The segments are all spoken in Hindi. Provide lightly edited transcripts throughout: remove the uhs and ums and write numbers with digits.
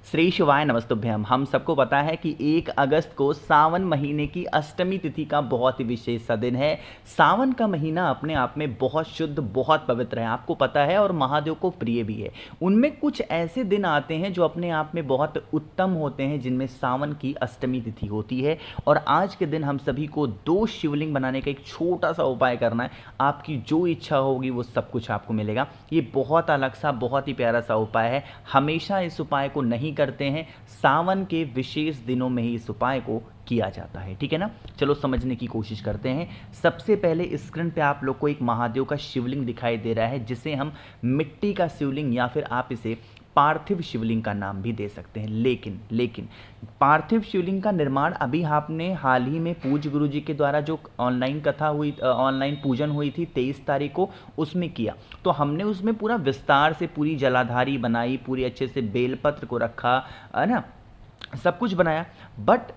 श्री शिवाय नमस्तुभ्यम। हम सबको पता है कि 1 अगस्त को सावन महीने की अष्टमी तिथि का बहुत ही विशेष सा दिन है। सावन का महीना अपने आप में बहुत शुद्ध, बहुत पवित्र है, आपको पता है, और महादेव को प्रिय भी है। उनमें कुछ ऐसे दिन आते हैं जो अपने आप में बहुत उत्तम होते हैं, जिनमें सावन की अष्टमी तिथि होती है। और आज के दिन हम सभी को 2 शिवलिंग बनाने का एक छोटा सा उपाय करना है। आपकी जो इच्छा होगी वो सब कुछ आपको मिलेगा। ये बहुत अलग सा, बहुत ही प्यारा सा उपाय है। हमेशा इस उपाय को नहीं करते हैं, सावन के विशेष दिनों में ही इस उपाय को किया जाता है, ठीक है ना। चलो समझने की कोशिश करते हैं। सबसे पहले स्क्रीन पे आप लोग को एक महादेव का शिवलिंग दिखाई दे रहा है, जिसे हम मिट्टी का शिवलिंग या फिर आप इसे पार्थिव शिवलिंग का नाम भी दे सकते हैं। लेकिन पार्थिव शिवलिंग का निर्माण अभी आपने हाल ही में पूज्य गुरु जी के द्वारा जो ऑनलाइन कथा हुई, ऑनलाइन पूजन हुई थी 23 तारीख को, उसमें किया। तो हमने उसमें पूरा विस्तार से पूरी जलाधारी बनाई, पूरी अच्छे से बेलपत्र को रखा, है ना, सब कुछ बनाया। बट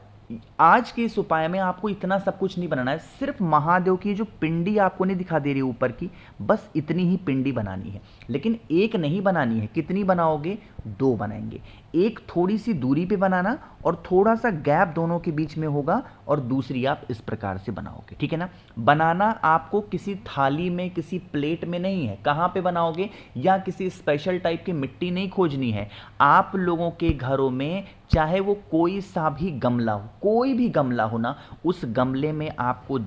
आज के इस उपाय में आपको इतना सब कुछ नहीं बनाना है। सिर्फ महादेव की जो पिंडी आपको नहीं दिखा दे रही ऊपर की, बस इतनी ही पिंडी बनानी है। लेकिन एक नहीं बनानी है। कितनी बनाओगे? 2 बनाएंगे। एक थोड़ी सी दूरी पे बनाना और थोड़ा सा गैप दोनों के बीच में होगा, और दूसरी आप इस प्रकार से बनाओगे, ठीक है ना। बनाना आपको किसी थाली में, किसी प्लेट में नहीं है। कहाँ पे बनाओगे? या किसी स्पेशल टाइप की मिट्टी नहीं खोजनी है। आप लोगों के घरों में चाहे वो कोई सा भी गमला हो, कोई भी गमला हो ना, उस गमले में आपको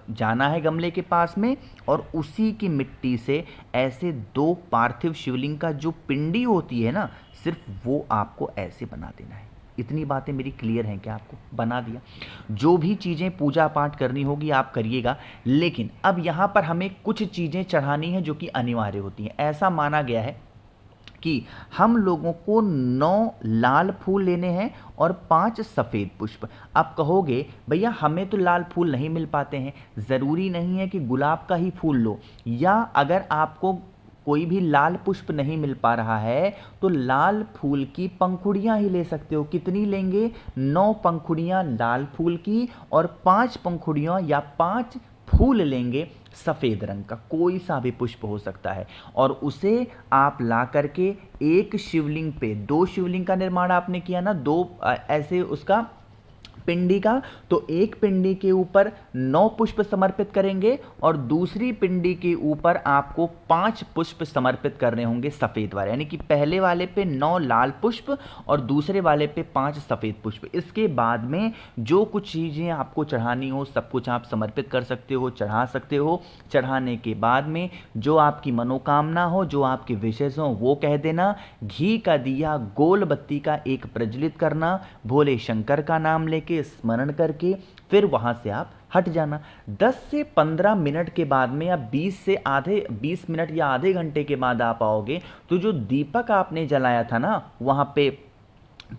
जाना है, गमले के पास में, और उसी की मिट्टी से ऐसे 2 पार्थिव शिवलिंग का जो पिंडी होती है ना, सिर्फ वो आपको ऐसे बना देना है। इतनी बातें मेरी क्लियर हैं क्या? आपको बना दिया। जो भी चीज़ें पूजा पाठ करनी होगी आप करिएगा, लेकिन अब यहाँ पर हमें कुछ चीज़ें चढ़ानी है जो कि अनिवार्य होती हैं। ऐसा माना गया है कि हम लोगों को 9 लाल फूल लेने हैं और 5 सफ़ेद पुष्प। आप कहोगे भैया हमें तो लाल फूल नहीं मिल पाते हैं। ज़रूरी नहीं है कि गुलाब का ही फूल लो, या अगर आपको कोई भी लाल पुष्प नहीं मिल पा रहा है तो लाल फूल की पंखुड़ियाँ ही ले सकते हो। कितनी लेंगे? 9 पंखुड़ियाँ लाल फूल की, और 5 पंखुड़ियाँ या 5 फूल लेंगे सफ़ेद रंग का, कोई सा भी पुष्प हो सकता है। और उसे आप ला करके एक शिवलिंग पे, 2 शिवलिंग का निर्माण आपने किया ना, 2 ऐसे उसका पिंडी का, तो एक पिंडी के ऊपर 9 पुष्प समर्पित करेंगे, और दूसरी पिंडी के ऊपर आपको 5 पुष्प समर्पित करने होंगे सफ़ेद वाले। यानी कि पहले वाले पे 9 लाल पुष्प और दूसरे वाले पे 5 सफ़ेद पुष्प। इसके बाद में जो कुछ चीज़ें आपको चढ़ानी हो सब कुछ आप समर्पित कर सकते हो, चढ़ा सकते हो। चढ़ाने के बाद में जो आपकी मनोकामना हो, जो आपके विशेष हो, वो कह देना। घी का दिया, गोल बत्ती का एक प्रज्वलित करना, भोले शंकर का नाम लेके, स्मरण करके, फिर वहां से आप हट जाना। 10 से 15 मिनट के बाद में, या 20 मिनट या आधे घंटे के बाद आप आओगे, तो जो दीपक आपने जलाया था ना वहां पे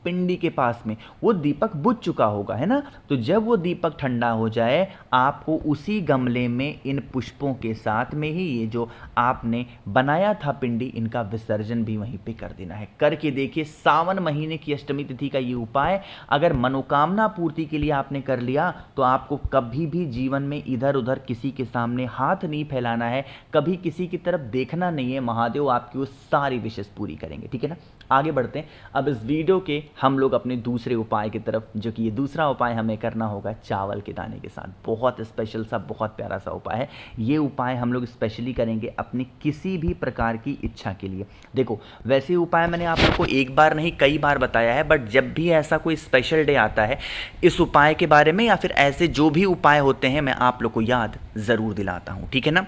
पिंडी के पास में, वो दीपक बुझ चुका होगा, है ना। तो जब वो दीपक ठंडा हो जाए, आपको उसी गमले में इन पुष्पों के साथ में ही ये जो आपने बनाया था पिंडी, इनका विसर्जन भी वहीं पे कर देना है। करके देखिए, सावन महीने की अष्टमी तिथि का ये उपाय अगर मनोकामना पूर्ति के लिए आपने कर लिया, तो आपको कभी भी जीवन में इधर उधर किसी के सामने हाथ नहीं फैलाना है, कभी किसी की तरफ देखना नहीं है। महादेव आपकी वो सारी विशेष पूरी करेंगे, ठीक है ना। आगे बढ़ते हैं। अब इस वीडियो के हम लोग अपने दूसरे उपाय की तरफ, जो कि ये दूसरा उपाय हमें करना होगा चावल के दाने के साथ। बहुत स्पेशल सा, बहुत प्यारा सा उपाय है। ये उपाय हम लोग स्पेशली करेंगे अपनी किसी भी प्रकार की इच्छा के लिए। देखो, वैसे उपाय मैंने आप लोग को एक बार नहीं कई बार बताया है, बट जब भी ऐसा कोई स्पेशल डे आता है, इस उपाय के बारे में या फिर ऐसे जो भी उपाय होते हैं, मैं आप लोग को याद ज़रूर दिलाता हूँ, ठीक है ना।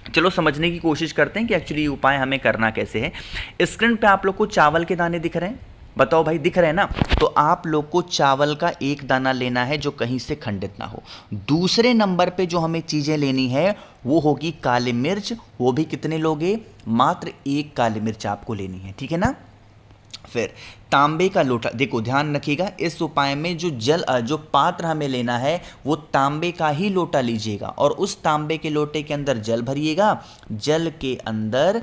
चलो समझने की कोशिश करते हैं कि एक्चुअली ये उपाय हमें करना कैसे है। स्क्रीन पे आप लोग को चावल के दाने दिख रहे हैं? बताओ भाई, दिख रहे हैं ना। तो आप लोग को चावल का एक दाना लेना है जो कहीं से खंडित ना हो। दूसरे नंबर पे जो हमें चीज़ें लेनी है वो होगी काली मिर्च। वो भी कितने लोगे? मात्र 1 काली मिर्च आपको लेनी है, ठीक है ना। फिर तांबे का लोटा, देखो ध्यान रखिएगा, इस उपाय में जो पात्र हमें लेना है वो तांबे का ही लोटा लीजिएगा, और उस तांबे के लोटे के अंदर जल भरिएगा। जल के अंदर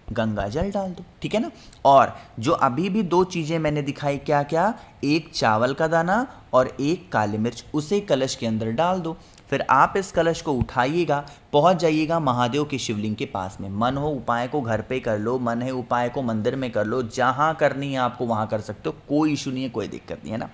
गंगा जल डाल दो, ठीक है ना। और जो अभी भी दो चीज़ें मैंने दिखाई, क्या क्या, एक चावल का दाना और एक काली मिर्च, उसे कलश के अंदर डाल दो। फिर आप इस कलश को उठाइएगा, पहुंच जाइएगा महादेव के शिवलिंग के पास में। मन हो उपाय को घर पे कर लो, मन है उपाय को मंदिर में कर लो, जहां करनी है आपको वहां कर सकते हो, कोई इशू नहीं है, कोई दिक्कत नहीं है ना।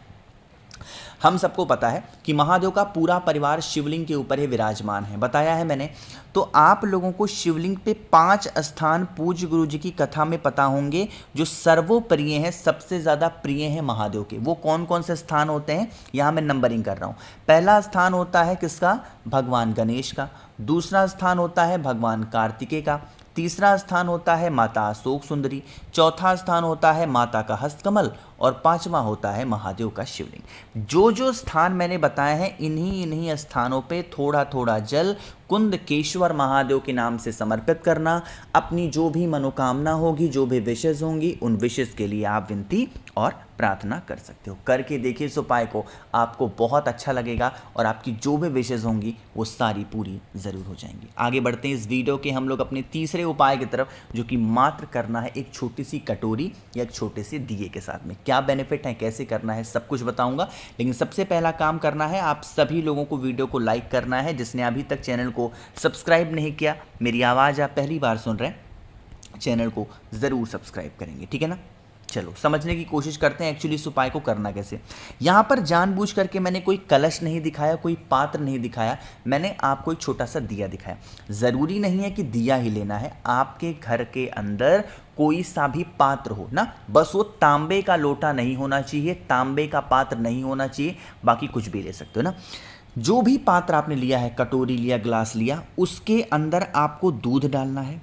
हम सबको पता है कि महादेव का पूरा परिवार शिवलिंग के ऊपर ही विराजमान है, बताया है मैंने। तो आप लोगों को शिवलिंग पे 5 स्थान पूज्य गुरु जी की कथा में पता होंगे जो सर्वोप्रिय हैं, सबसे ज़्यादा प्रिय हैं महादेव के। वो कौन कौन से स्थान होते हैं, यहाँ मैं नंबरिंग कर रहा हूँ। पहला स्थान होता है किसका, भगवान गणेश का। दूसरा स्थान होता है भगवान कार्तिकेय का। तीसरा स्थान होता है माता अशोक सुंदरी। चौथा स्थान होता है माता का हस्तकमल। और पांचवा होता है महादेव का शिवलिंग। जो जो स्थान मैंने बताए हैं, इन्हीं इन्हीं स्थानों पे थोड़ा थोड़ा जल कुंदकेश्वर महादेव के नाम से समर्पित करना। अपनी जो भी मनोकामना होगी, जो भी विशेष होंगी, उन विशेष के लिए आप विनती और प्रार्थना कर सकते हो। करके देखिए इस उपाय को, आपको बहुत अच्छा लगेगा और आपकी जो भी विशेष होंगी वो सारी पूरी ज़रूर हो जाएंगी। आगे बढ़ते हैं इस वीडियो के हम लोग अपने तीसरे उपाय की तरफ, जो कि मात्र करना है एक छोटी सी कटोरी या एक छोटे से दिए के साथ में। क्या बेनिफिट है, कैसे करना है, सब कुछ बताऊंगा। लेकिन सबसे पहला काम करना है, आप सभी लोगों को वीडियो को लाइक करना है। जिसने अभी तक चैनल को सब्सक्राइब नहीं किया, मेरी आवाज़ आप पहली बार सुन रहे हैं, चैनल को ज़रूर सब्सक्राइब करेंगे, ठीक है ना। चलो समझने की कोशिश करते हैं एक्चुअली इस उपाय को करना कैसे। यहाँ पर जानबूझ करके मैंने कोई कलश नहीं दिखाया, कोई पात्र नहीं दिखाया, मैंने आपको एक छोटा सा दिया दिखाया। ज़रूरी नहीं है कि दिया ही लेना है, आपके घर के अंदर कोई सा भी पात्र हो ना, बस वो तांबे का लोटा नहीं होना चाहिए, तांबे का पात्र नहीं होना चाहिए, बाकी कुछ भी ले सकते हो ना। जो भी पात्र आपने लिया है, कटोरी लिया, ग्लास लिया, उसके अंदर आपको दूध डालना है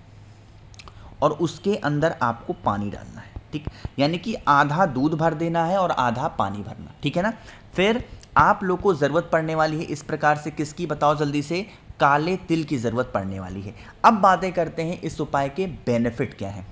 और उसके अंदर आपको पानी डालना है, ठीक। यानी कि आधा दूध भर देना है और आधा पानी भरना, ठीक है ना। फिर आप लोग को ज़रूरत पड़ने वाली है इस प्रकार से, किसकी बताओ जल्दी से, काले तिल की ज़रूरत पड़ने वाली है। अब बातें करते हैं इस उपाय के बेनिफिट क्या हैं।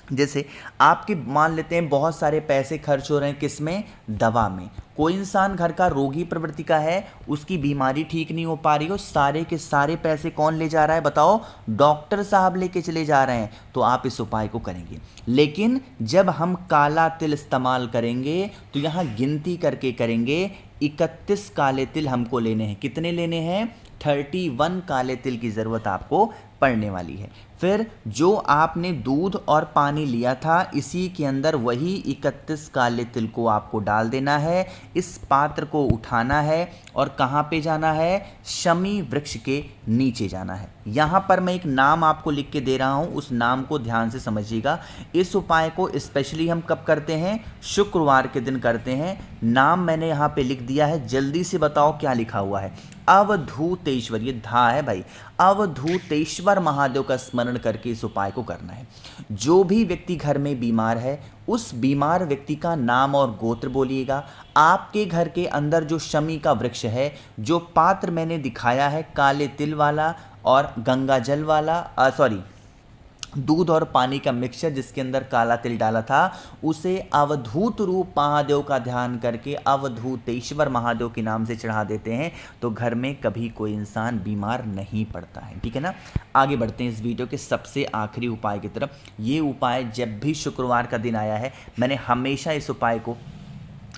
जैसे आपके मान लेते हैं बहुत सारे पैसे खर्च हो रहे हैं किसमें, दवा में। कोई इंसान घर का रोगी प्रवृत्ति का है, उसकी बीमारी ठीक नहीं हो पा रही हो, सारे के सारे पैसे कौन ले जा रहा है बताओ, डॉक्टर साहब लेके चले जा रहे हैं। तो आप इस उपाय को करेंगे। लेकिन जब हम काला तिल इस्तेमाल करेंगे तो यहाँ गिनती करके करेंगे। 31 काले तिल हमको लेने हैं। कितने लेने हैं, 31 काले तिल की ज़रूरत आपको पड़ने वाली है। फिर जो आपने दूध और पानी लिया था, इसी के अंदर वही 31 काले तिल को आपको डाल देना है। इस पात्र को उठाना है और कहाँ पे जाना है, शमी वृक्ष के नीचे जाना है। यहाँ पर मैं एक नाम आपको लिख के दे रहा हूँ, उस नाम को ध्यान से समझिएगा। इस उपाय को स्पेशली हम कब करते हैं, शुक्रवार के दिन करते हैं। नाम मैंने यहाँ पे लिख दिया है, जल्दी से बताओ क्या लिखा हुआ है, अवधूतेश्वर, ये धा है भाई, अवधूतेश्वर महादेव का स्मरण करके इस उपाय को करना है। जो भी व्यक्ति घर में बीमार है, उस बीमार व्यक्ति का नाम और गोत्र बोलिएगा। आपके घर के अंदर जो शमी का वृक्ष है, जो पात्र मैंने दिखाया है काले तिल वाला और गंगा जल वाला, दूध और पानी का मिक्सचर जिसके अंदर काला तिल डाला था, उसे अवधूत रूप महादेव का ध्यान करके अवधूतेश्वर महादेव के नाम से चढ़ा देते हैं, तो घर में कभी कोई इंसान बीमार नहीं पड़ता है, ठीक है ना। आगे बढ़ते हैं इस वीडियो के सबसे आखिरी उपाय की तरफ। ये उपाय जब भी शुक्रवार का दिन आया है, मैंने हमेशा इस उपाय को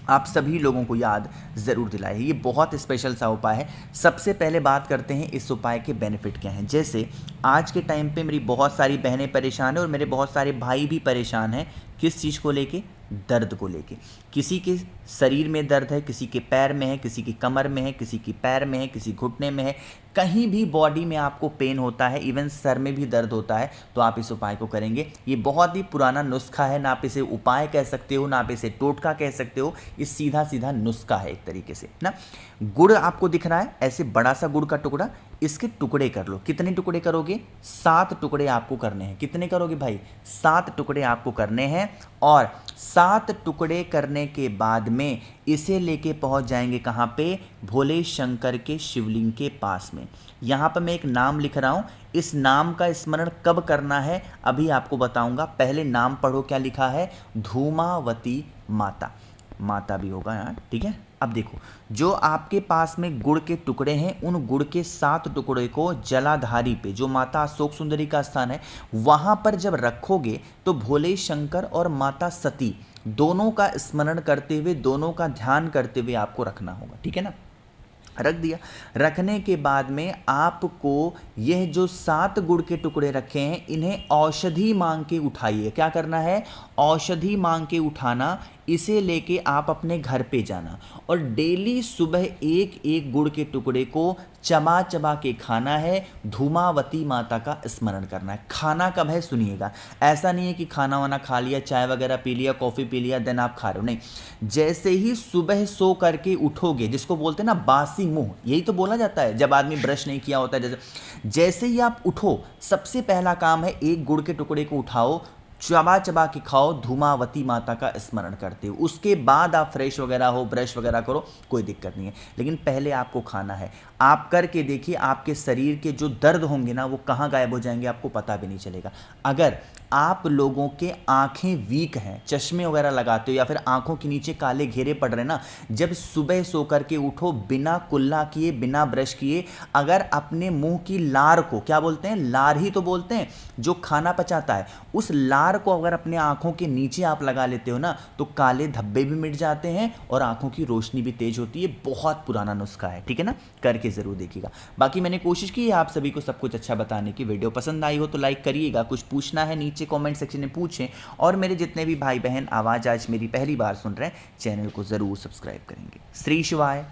आप सभी लोगों को याद ज़रूर दिलाया है। ये बहुत स्पेशल सा उपाय है। सबसे पहले बात करते हैं इस उपाय के बेनिफिट क्या हैं। जैसे आज के टाइम पे मेरी बहुत सारी बहनें परेशान हैं और मेरे बहुत सारे भाई भी परेशान हैं। किस चीज़ को लेके, दर्द को लेके। किसी के शरीर में दर्द है, किसी के पैर में है, किसी की कमर में है, किसी की पैर में है, किसी घुटने में है, कहीं भी बॉडी में आपको पेन होता है, इवन सर में भी दर्द होता है, तो आप इस उपाय को करेंगे। ये बहुत ही पुराना नुस्खा है, ना आप इसे उपाय कह सकते हो, ना आप इसे टोटका कह सकते हो, ये सीधा सीधा नुस्खा है एक तरीके से ना। गुड़ आपको दिख रहा है, ऐसे बड़ा सा गुड़ का टुकड़ा, इसके टुकड़े कर लो। कितने टुकड़े करोगे, 7 टुकड़े आपको करने हैं। कितने करोगे भाई, 7 टुकड़े आपको करने हैं। और 7 टुकड़े करने के बाद में इसे लेके पहुंच जाएंगे कहाँ पे, भोले शंकर के शिवलिंग के पास में। यहाँ पर मैं एक नाम लिख रहा हूँ, इस नाम का स्मरण कब करना है अभी आपको बताऊंगा। पहले नाम पढ़ो, क्या लिखा है, धूमावती माता, माता भी होगा यहाँ, ठीक है, अब देखो, जो आपके पास में गुड़ के टुकड़े हैं, उन गुड़ के 7 टुकड़े को जलाधारी पे, जो माता अशोक सुंदरी का स्थान है, वहां पर जब रखोगे तो भोले शंकर और माता सती दोनों का स्मरण करते हुए, दोनों का ध्यान करते हुए आपको रखना होगा। ठीक है ना। रख दिया। रखने के बाद में आपको यह जो 7 गुड़ के टुकड़े रखे हैं, इन्हें औषधि मांग के उठाइए। क्या करना है? औषधि मांग के उठाना। इसे लेके आप अपने घर पे जाना और डेली सुबह एक एक गुड़ के टुकड़े को चबा चबा के खाना है। धूमावती माता का स्मरण करना है। खाना कब है सुनिएगा, ऐसा नहीं है कि खाना वाना खा लिया, चाय वगैरह पी लिया, कॉफ़ी पी लिया, देन आप खा रहे हो, नहीं। जैसे ही सुबह सो करके उठोगे, जिसको बोलते हैं ना बासी मुंह, यही तो बोला जाता है जब आदमी ब्रश नहीं किया होता है, जैसे ही आप उठो, सबसे पहला काम है एक गुड़ के टुकड़े को उठाओ, चबा चबा के खाओ, धूमावती माता का स्मरण करते हो। उसके बाद आप फ्रेश वगैरह हो, ब्रश वगैरह करो, कोई दिक्कत नहीं है, लेकिन पहले आपको खाना है। आप करके देखिए, आपके शरीर के जो दर्द होंगे ना, वो कहाँ गायब हो जाएंगे, आपको पता भी नहीं चलेगा। अगर आप लोगों के आंखें वीक हैं, चश्मे वगैरह लगाते हो या फिर आंखों के नीचे काले घेरे पड़ रहे ना, जब सुबह सो करके उठो, बिना कुल्ला किए, बिना ब्रश किए, अगर अपने मुंह की लार को, क्या बोलते हैं, लार ही तो बोलते हैं, जो खाना पचाता है, उस लार को अगर अपने आंखों के नीचे आप लगा लेते हो ना, तो काले धब्बे भी मिट जाते हैं और आंखों की रोशनी भी तेज होती है। बहुत पुराना नुस्खा है, ठीक है ना, करके जरूर देखिएगा। बाकी मैंने कोशिश की है आप सभी को सब कुछ अच्छा बताने की। वीडियो पसंद आई हो तो लाइक करिएगा, कुछ पूछना है नीचे कमेंट सेक्शन में पूछें, और मेरे जितने भी भाई बहन आवाज़ आज मेरी पहली बार सुन रहे हैं, चैनल को ज़रूर सब्सक्राइब करेंगे। श्री शिवाय।